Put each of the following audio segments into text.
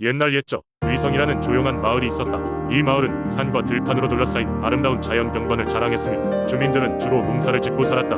옛날 옛적 위성이라는 조용한 마을이 있었다. 이 마을은 산과 들판으로 둘러싸인 아름다운 자연 경관을 자랑했으며 주민들은 주로 농사를 짓고 살았다.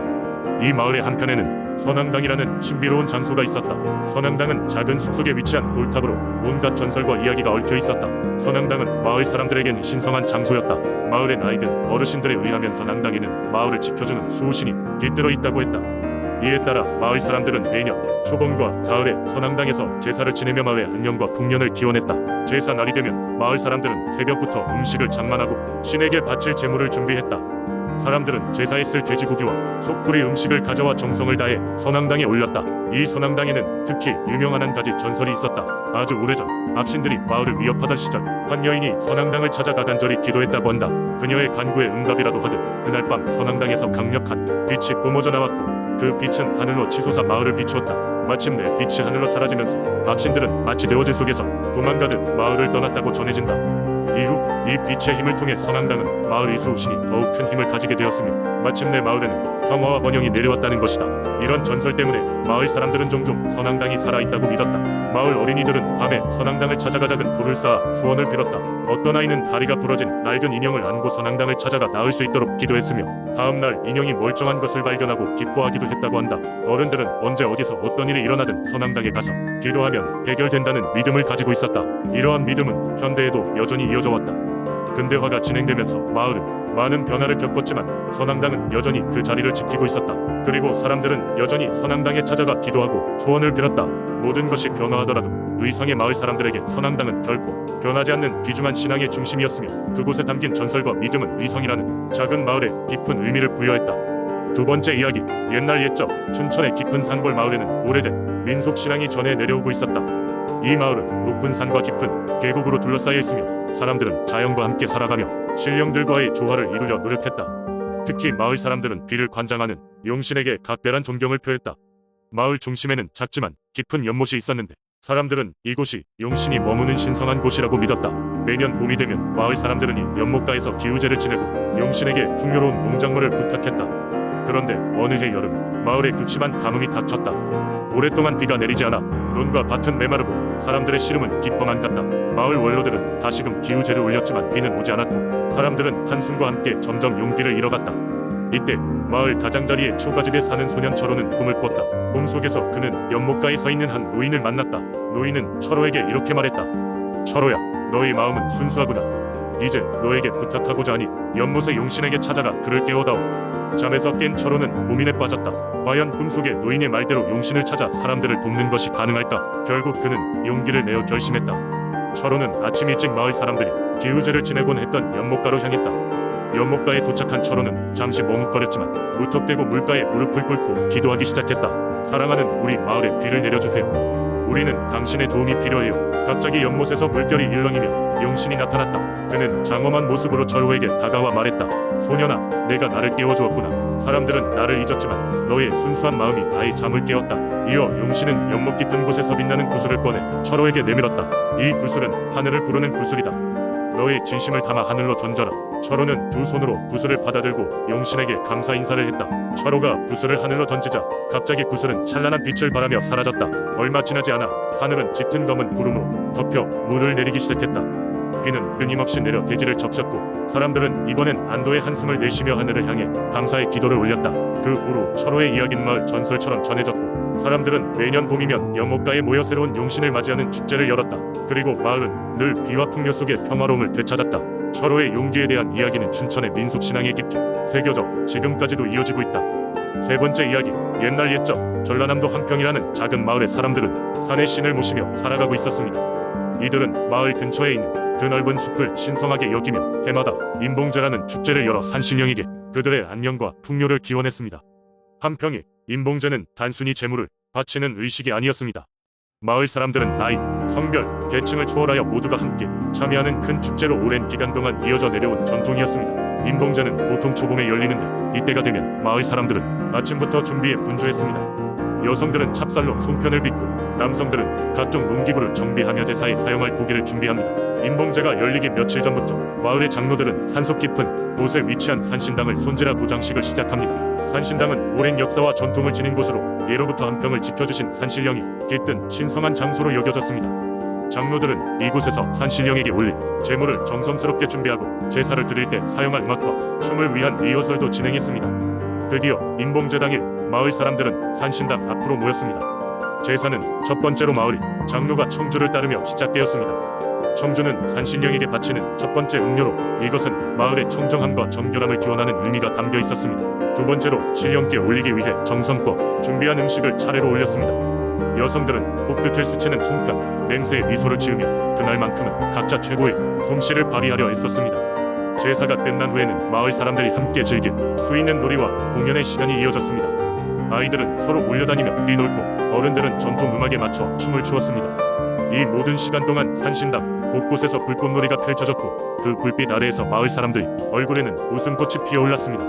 이 마을의 한편에는 선앙당이라는 신비로운 장소가 있었다. 선앙당은 작은 숲속에 위치한 돌탑으로 온갖 전설과 이야기가 얽혀 있었다. 선앙당은 마을 사람들에겐 신성한 장소였다. 마을의 나이든 어르신들에 의하면 선앙당에는 마을을 지켜주는 수호신이 깃들어 있다고 했다. 이에 따라 마을 사람들은 매년 초봄과 가을에 선앙당에서 제사를 지내며 마을의 안녕과 풍년을 기원했다. 제사 날이 되면 마을 사람들은 새벽부터 음식을 장만하고 신에게 바칠 제물을 준비했다. 사람들은 제사에 쓸 돼지고기와 속풀이 음식을 가져와 정성을 다해 선앙당에 올렸다. 이 선앙당에는 특히 유명한 한 가지 전설이 있었다. 아주 오래전 악신들이 마을을 위협하던 시절 한 여인이 선앙당을 찾아가 간절히 기도했다고 한다. 그녀의 간구에 응답이라도 하듯 그날 밤 선앙당에서 강력한 빛이 뿜어져 나왔고 그 빛은 하늘로 치솟아 마을을 비추었다. 마침내 빛이 하늘로 사라지면서 악신들은 마치 대오제 속에서 도망가듯 마을을 떠났다고 전해진다. 이후 이 빛의 힘을 통해 선앙당은 마을의 수호신이 더욱 큰 힘을 가지게 되었으며 마침내 마을에는 평화와 번영이 내려왔다는 것이다. 이런 전설 때문에 마을 사람들은 종종 선앙당이 살아있다고 믿었다. 마을 어린이들은 밤에 선앙당을 찾아가 작은 돌을 쌓아 소원을 빌었다. 어떤 아이는 다리가 부러진 낡은 인형을 안고 선앙당을 찾아가 나을 수 있도록 기도했으며 다음날 인형이 멀쩡한 것을 발견하고 기뻐하기도 했다고 한다. 어른들은 언제 어디서 어떤 일이 일어나든 선앙당에 가서 기도하면 해결된다는 믿음을 가지고 있었다. 이러한 믿음은 현대에도 여전히 이어져 왔다. 근대화가 진행되면서 마을은 많은 변화를 겪었지만 선앙당은 여전히 그 자리를 지키고 있었다. 그리고 사람들은 여전히 선앙당에 찾아가 기도하고 소원을 빌었다. 모든 것이 변화하더라도 의성의 마을 사람들에게 선앙당은 결코 변하지 않는 귀중한 신앙의 중심이었으며 그곳에 담긴 전설과 믿음은 의성이라는 작은 마을에 깊은 의미를 부여했다. 두 번째 이야기, 옛날 옛적 춘천의 깊은 산골 마을에는 오래된 민속신앙이 전해 내려오고 있었다. 이 마을은 높은 산과 깊은 계곡으로 둘러싸여 있으며 사람들은 자연과 함께 살아가며 신령들과의 조화를 이루려 노력했다. 특히 마을 사람들은 비를 관장하는 용신에게 각별한 존경을 표했다. 마을 중심에는 작지만 깊은 연못이 있었는데 사람들은 이곳이 용신이 머무는 신성한 곳이라고 믿었다. 매년 봄이 되면 마을 사람들은 이 연못가에서 기우제를 지내고 용신에게 풍요로운 농작물을 부탁했다. 그런데 어느 해 여름 마을에 극심한 가뭄이 닥쳤다. 오랫동안 비가 내리지 않아 논과 밭은 메마르고 사람들의 시름은 깊어만 갔다. 마을 원로들은 다시금 기우제를 올렸지만 비는 오지 않았고 사람들은 한숨과 함께 점점 용기를 잃어갔다. 이때 마을 가장자리에 초가집에 사는 소년 철호는 꿈을 꿨다. 꿈속에서 그는 연못가에 서 있는 한 노인을 만났다. 노인은 철호에게 이렇게 말했다. 철호야, 너의 마음은 순수하구나. 이제 너에게 부탁하고자 하니 연못의 용신에게 찾아가 그를 깨워다오. 잠에서 깬 철호는 고민에 빠졌다. 과연 꿈속의 노인의 말대로 용신을 찾아 사람들을 돕는 것이 가능할까? 결국 그는 용기를 내어 결심했다. 철호는 아침 일찍 마을 사람들이 기우제를 지내곤 했던 연못가로 향했다. 연못가에 도착한 철호는 잠시 머뭇거렸지만 무턱대고 물가에 무릎을 꿇고 기도하기 시작했다. 사랑하는 우리 마을에 비를 내려주세요. 우리는 당신의 도움이 필요해요. 갑자기 연못에서 물결이 일렁이며 용신이 나타났다. 그는 장엄한 모습으로 철호에게 다가와 말했다. 소년아, 내가 나를 깨워주었구나. 사람들은 나를 잊었지만 너의 순수한 마음이 나의 잠을 깨웠다. 이어 용신은 연못 깊은 곳에서 빛나는 구슬을 꺼내 철호에게 내밀었다. 이 구슬은 하늘을 부르는 구슬이다. 너의 진심을 담아 하늘로 던져라. 철호는 두 손으로 구슬을 받아들고 용신에게 감사 인사를 했다. 철호가 구슬을 하늘로 던지자 갑자기 구슬은 찬란한 빛을 발하며 사라졌다. 얼마 지나지 않아 하늘은 짙은 검은 구름으로 덮여 물을 내리기 시작했다. 비는 끊임없이 내려 대지를 적셨고 사람들은 이번엔 안도의 한숨을 내쉬며 하늘을 향해 감사의 기도를 올렸다. 그 후로 철호의 이야기는 마을 전설처럼 전해졌고 사람들은 매년 봄이면 연못가에 모여 새로운 용신을 맞이하는 축제를 열었다. 그리고 마을은 늘 비와 풍요 속에 평화로움을 되찾았다. 철호의 용기에 대한 이야기는 춘천의 민속신앙에 깊이 새겨져 지금까지도 이어지고 있다. 세 번째 이야기, 옛날 옛적 전라남도 한평이라는 작은 마을의 사람들은 산의 신을 모시며 살아가고 있었습니다. 이들은 마을 근처에 있는 드넓은 숲을 신성하게 여기며 해마다 인봉제라는 축제를 열어 산신령에게 그들의 안녕과 풍요를 기원했습니다. 한평의 인봉제는 단순히 제물을 바치는 의식이 아니었습니다. 마을 사람들은 나이, 성별, 계층을 초월하여 모두가 함께 참여하는 큰 축제로 오랜 기간 동안 이어져 내려온 전통이었습니다. 인봉제는 보통 초봄에 열리는데 이때가 되면 마을 사람들은 아침부터 준비에 분주했습니다. 여성들은 찹쌀로 송편을 빚고 남성들은 각종 농기구를 정비하며 제사에 사용할 고기를 준비합니다. 인봉제가 열리기 며칠 전부터 마을의 장로들은 산속 깊은 곳에 위치한 산신당을 손질하고 장식을 시작합니다. 산신당은 오랜 역사와 전통을 지닌 곳으로 예로부터 한평을 지켜주신 산신령이 깃든 신성한 장소로 여겨졌습니다. 장로들은 이곳에서 산신령에게 올릴 제물을 정성스럽게 준비하고 제사를 드릴 때 사용할 음악과 춤을 위한 리허설도 진행했습니다. 드디어 인봉제 당일 마을 사람들은 산신당 앞으로 모였습니다. 제사는 첫 번째로 마을이 장로가 청주를 따르며 시작되었습니다. 청주는 산신령에게 바치는 첫 번째 음료로 이것은 마을의 청정함과 정결함을 기원하는 의미가 담겨 있었습니다. 두 번째로 신령께 올리기 위해 정성껏 준비한 음식을 차례로 올렸습니다. 여성들은 코끝을 스치는 손끝, 맹세의 미소를 지으며 그날만큼은 각자 최고의 솜씨를 발휘하려 애썼습니다. 제사가 끝난 후에는 마을 사람들이 함께 즐길 수 있는 놀이와 공연의 시간이 이어졌습니다. 아이들은 서로 몰려다니며 뛰놀고 어른들은 전통 음악에 맞춰 춤을 추었습니다. 이 모든 시간 동안 산신당 곳곳에서 불꽃놀이가 펼쳐졌고 그 불빛 아래에서 마을 사람들의 얼굴에는 웃음꽃이 피어올랐습니다.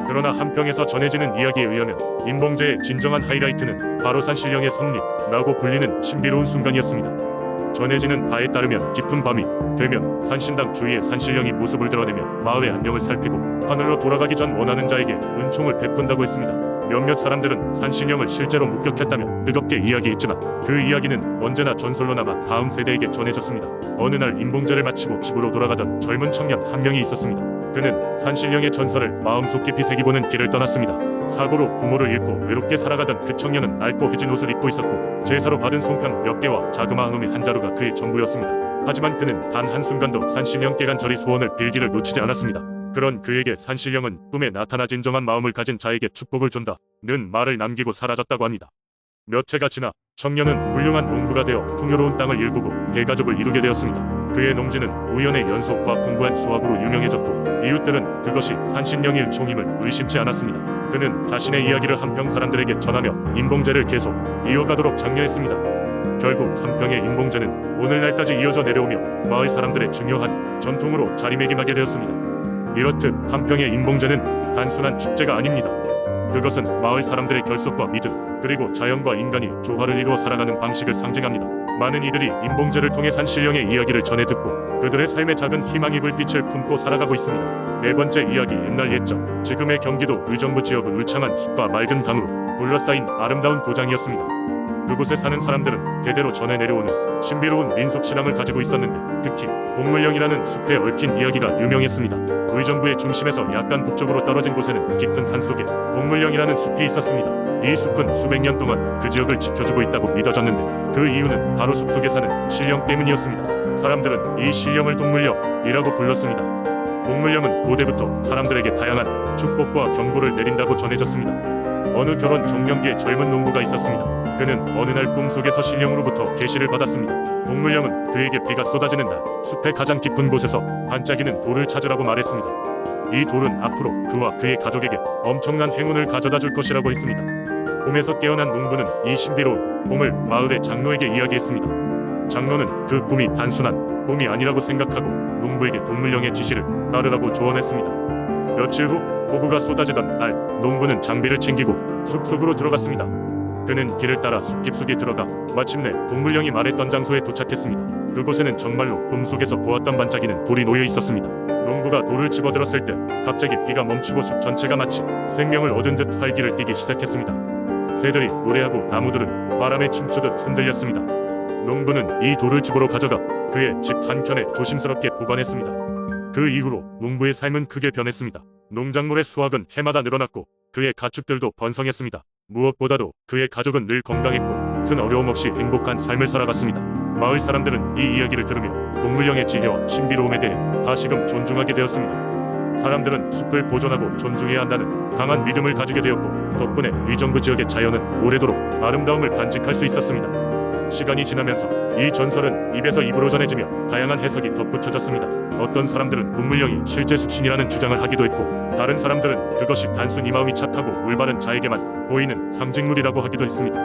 그러나 한평에서 전해지는 이야기에 의하면 인봉제의 진정한 하이라이트는 바로 산신령의 성립라고 불리는 신비로운 순간이었습니다. 전해지는 바에 따르면 깊은 밤이 되면 산신당 주위에 산신령이 모습을 드러내며 마을의 안녕을 살피고 하늘로 돌아가기 전 원하는 자에게 은총을 베푼다고 했습니다. 몇몇 사람들은 산신령을 실제로 목격했다며 뜨겁게 이야기했지만 그 이야기는 언제나 전설로 남아 다음 세대에게 전해졌습니다. 어느 날 인봉제를 마치고 집으로 돌아가던 젊은 청년 한 명이 있었습니다. 그는 산신령의 전설을 마음속 깊이 새기고는 길을 떠났습니다. 사고로 부모를 잃고 외롭게 살아가던 그 청년은 낡고 해진 옷을 입고 있었고 제사로 받은 송편 몇 개와 자그마한 우미 한 자루가 그의 전부였습니다. 하지만 그는 단 한순간도 산신령께 간절히 소원을 빌기를 놓치지 않았습니다. 그런 그에게 산신령은 꿈에 나타나 진정한 마음을 가진 자에게 축복을 준다는 말을 남기고 사라졌다고 합니다. 몇 해가 지나 청년은 훌륭한 농부가 되어 풍요로운 땅을 일구고 대가족을 이루게 되었습니다. 그의 농지는 우연의 연속과 풍부한 수확으로 유명해졌고 이웃들은 그것이 산신령의 은총임을 의심치 않았습니다. 그는 자신의 이야기를 한평 사람들에게 전하며 인봉제를 계속 이어가도록 장려했습니다. 결국 한평의 인봉제는 오늘날까지 이어져 내려오며 마을 사람들의 중요한 전통으로 자리매김하게 되었습니다. 이렇듯 한평의 인봉제는 단순한 축제가 아닙니다. 그것은 마을 사람들의 결속과 믿음 그리고 자연과 인간이 조화를 이루어 살아가는 방식을 상징합니다. 많은 이들이 인봉제를 통해 산신령의 이야기를 전해 듣고 그들의 삶의 작은 희망의 불빛을 품고 살아가고 있습니다. 네 번째 이야기 옛날 옛적 지금의 경기도 의정부 지역은 울창한 숲과 맑은 강으로 둘러싸인 아름다운 고장이었습니다. 그곳에 사는 사람들은 대대로 전해 내려오는 신비로운 민속신앙을 가지고 있었는데 특히 동물령이라는 숲에 얽힌 이야기가 유명했습니다. 의정부의 중심에서 약간 북쪽으로 떨어진 곳에는 깊은 산속에 동물령이라는 숲이 있었습니다. 이 숲은 수백 년 동안 그 지역을 지켜주고 있다고 믿어졌는데 그 이유는 바로 숲속에 사는 신령 때문이었습니다. 사람들은 이 신령을 동물령이라고 불렀습니다. 동물령은 고대부터 사람들에게 다양한 축복과 경고를 내린다고 전해졌습니다. 어느 결혼 정년기에 젊은 농부가 있었습니다. 그는 어느 날 꿈속에서 신령으로부터 계시를 받았습니다. 동물령은 그에게 비가 쏟아지는 날 숲의 가장 깊은 곳에서 반짝이는 돌을 찾으라고 말했습니다. 이 돌은 앞으로 그와 그의 가족에게 엄청난 행운을 가져다 줄 것이라고 했습니다. 꿈에서 깨어난 농부는 이 신비로운 꿈을 마을의 장로에게 이야기했습니다. 장로는 그 꿈이 단순한 꿈이 아니라고 생각하고 농부에게 동물령의 지시를 따르라고 조언했습니다. 며칠 후 폭우가 쏟아지던 날 농부는 장비를 챙기고 숲속으로 들어갔습니다. 그는 길을 따라 숲 깊숙이 들어가 마침내 동물령이 말했던 장소에 도착했습니다. 그곳에는 정말로 꿈속에서 보았던 반짝이는 돌이 놓여 있었습니다. 농부가 돌을 집어들었을 때 갑자기 비가 멈추고 숲 전체가 마치 생명을 얻은 듯 활기를 띠기 시작했습니다. 새들이 노래하고 나무들은 바람에 춤추듯 흔들렸습니다. 농부는 이 돌을 집으로 가져가 그의 집 한켠에 조심스럽게 보관했습니다. 그 이후로 농부의 삶은 크게 변했습니다. 농작물의 수확은 해마다 늘어났고 그의 가축들도 번성했습니다. 무엇보다도 그의 가족은 늘 건강했고 큰 어려움 없이 행복한 삶을 살아갔습니다. 마을 사람들은 이 이야기를 들으며 동물령의 지혜와 신비로움에 대해 다시금 존중하게 되었습니다. 사람들은 숲을 보존하고 존중해야 한다는 강한 믿음을 가지게 되었고 덕분에 의정부 지역의 자연은 오래도록 아름다움을 간직할 수 있었습니다. 시간이 지나면서 이 전설은 입에서 입으로 전해지며 다양한 해석이 덧붙여졌습니다. 어떤 사람들은 동물령이 실제 숲신이라는 주장을 하기도 했고 다른 사람들은 그것이 단순히 마음이 착하고 올바른 자에게만 보이는 상징물이라고 하기도 했습니다.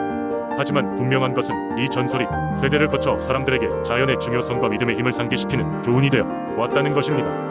하지만 분명한 것은 이 전설이 세대를 거쳐 사람들에게 자연의 중요성과 믿음의 힘을 상기시키는 교훈이 되어 왔다는 것입니다.